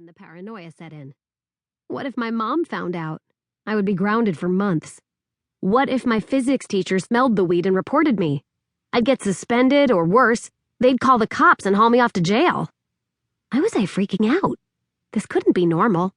when the paranoia set in. What if my mom found out? I would be grounded for months. What if my physics teacher smelled the weed and reported me? I'd get suspended, or worse, they'd call the cops and haul me off to jail. Why was I freaking out? This couldn't be normal.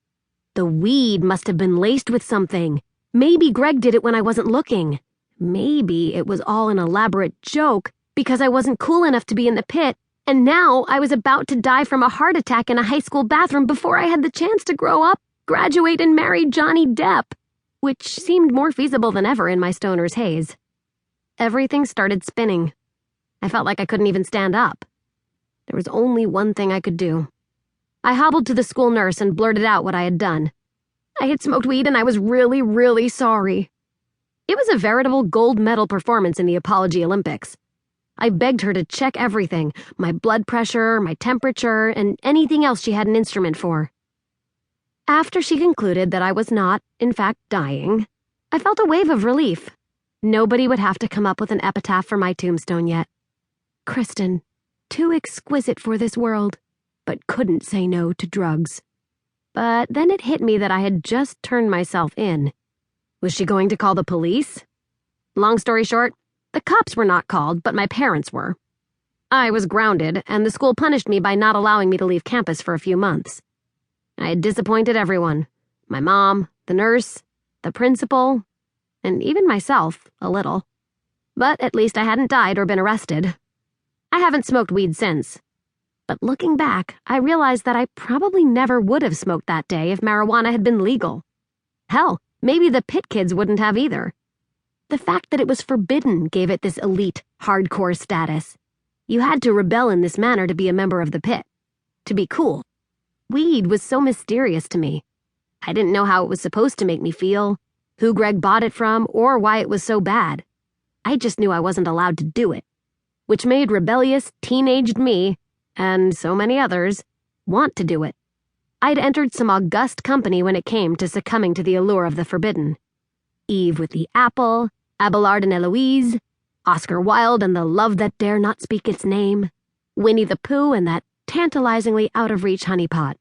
The weed must have been laced with something. Maybe Greg did it when I wasn't looking. Maybe it was all an elaborate joke because I wasn't cool enough to be in the pit, and now I was about to die from a heart attack in a high school bathroom before I had the chance to grow up, graduate, and marry Johnny Depp, which seemed more feasible than ever in my stoner's haze. Everything started spinning. I felt like I couldn't even stand up. There was only one thing I could do. I hobbled to the school nurse and blurted out what I had done. I had smoked weed and I was really, really sorry. It was a veritable gold medal performance in the Apology Olympics. I begged her to check everything, my blood pressure, my temperature, and anything else she had an instrument for. After she concluded that I was not, in fact, dying, I felt a wave of relief. Nobody would have to come up with an epitaph for my tombstone yet. Kristin, too exquisite for this world, but couldn't say no to drugs. But then it hit me that I had just turned myself in. Was she going to call the police? Long story short, the cops were not called, but my parents were. I was grounded, and the school punished me by not allowing me to leave campus for a few months. I had disappointed everyone. My mom, the nurse, the principal, and even myself, a little. But at least I hadn't died or been arrested. I haven't smoked weed since. But looking back, I realized that I probably never would have smoked that day if marijuana had been legal. Hell, maybe the pit kids wouldn't have either. The fact that it was forbidden gave it this elite, hardcore status. You had to rebel in this manner to be a member of the pit. To be cool. Weed was so mysterious to me. I didn't know how it was supposed to make me feel, who Greg bought it from, or why it was so bad. I just knew I wasn't allowed to do it, which made rebellious, teenaged me, and so many others, want to do it. I'd entered some august company when it came to succumbing to the allure of the forbidden. Eve with the apple, Abelard and Eloise, Oscar Wilde and the love that dare not speak its name, Winnie the Pooh and that tantalizingly out-of-reach honeypot.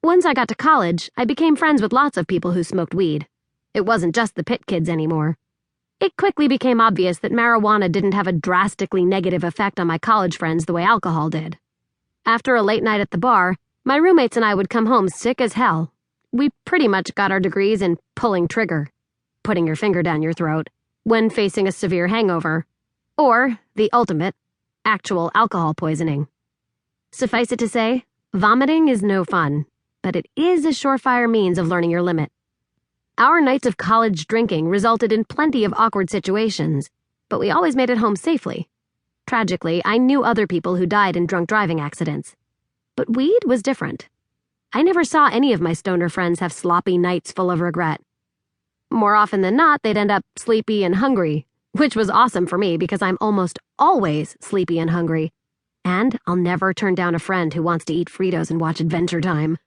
Once I got to college, I became friends with lots of people who smoked weed. It wasn't just the pit kids anymore. It quickly became obvious that marijuana didn't have a drastically negative effect on my college friends the way alcohol did. After a late night at the bar, my roommates and I would come home sick as hell. We pretty much got our degrees in pulling trigger, putting your finger down your throat, when facing a severe hangover, or, the ultimate, actual alcohol poisoning. Suffice it to say, vomiting is no fun, but it is a surefire means of learning your limit. Our nights of college drinking resulted in plenty of awkward situations, but we always made it home safely. Tragically, I knew other people who died in drunk driving accidents. But weed was different. I never saw any of my stoner friends have sloppy nights full of regret. More often than not, they'd end up sleepy and hungry, which was awesome for me because I'm almost always sleepy and hungry. And I'll never turn down a friend who wants to eat Fritos and watch Adventure Time.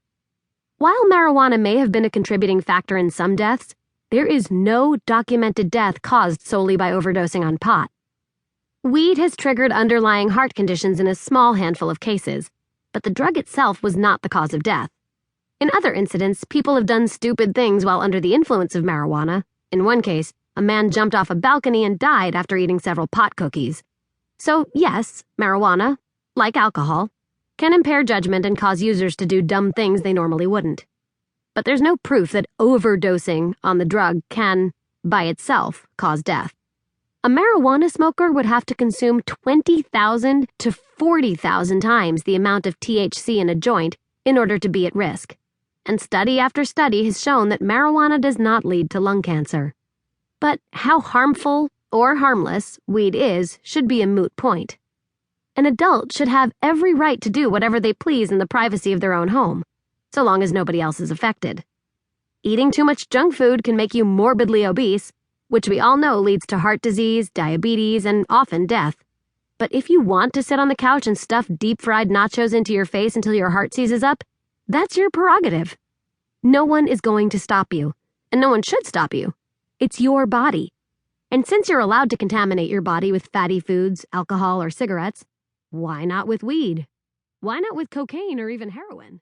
While marijuana may have been a contributing factor in some deaths, there is no documented death caused solely by overdosing on pot. Weed has triggered underlying heart conditions in a small handful of cases, but the drug itself was not the cause of death. In other incidents, people have done stupid things while under the influence of marijuana. In one case, a man jumped off a balcony and died after eating several pot cookies. So, yes, marijuana, like alcohol, can impair judgment and cause users to do dumb things they normally wouldn't. But there's no proof that overdosing on the drug can, by itself, cause death. A marijuana smoker would have to consume 20,000 to 40,000 times the amount of THC in a joint in order to be at risk. And study after study has shown that marijuana does not lead to lung cancer. But how harmful or harmless weed is should be a moot point. An adult should have every right to do whatever they please in the privacy of their own home, so long as nobody else is affected. Eating too much junk food can make you morbidly obese, which we all know leads to heart disease, diabetes, and often death. But if you want to sit on the couch and stuff deep-fried nachos into your face until your heart seizes up, that's your prerogative. No one is going to stop you, and no one should stop you. It's your body. And since you're allowed to contaminate your body with fatty foods, alcohol, or cigarettes, why not with weed? Why not with cocaine or even heroin?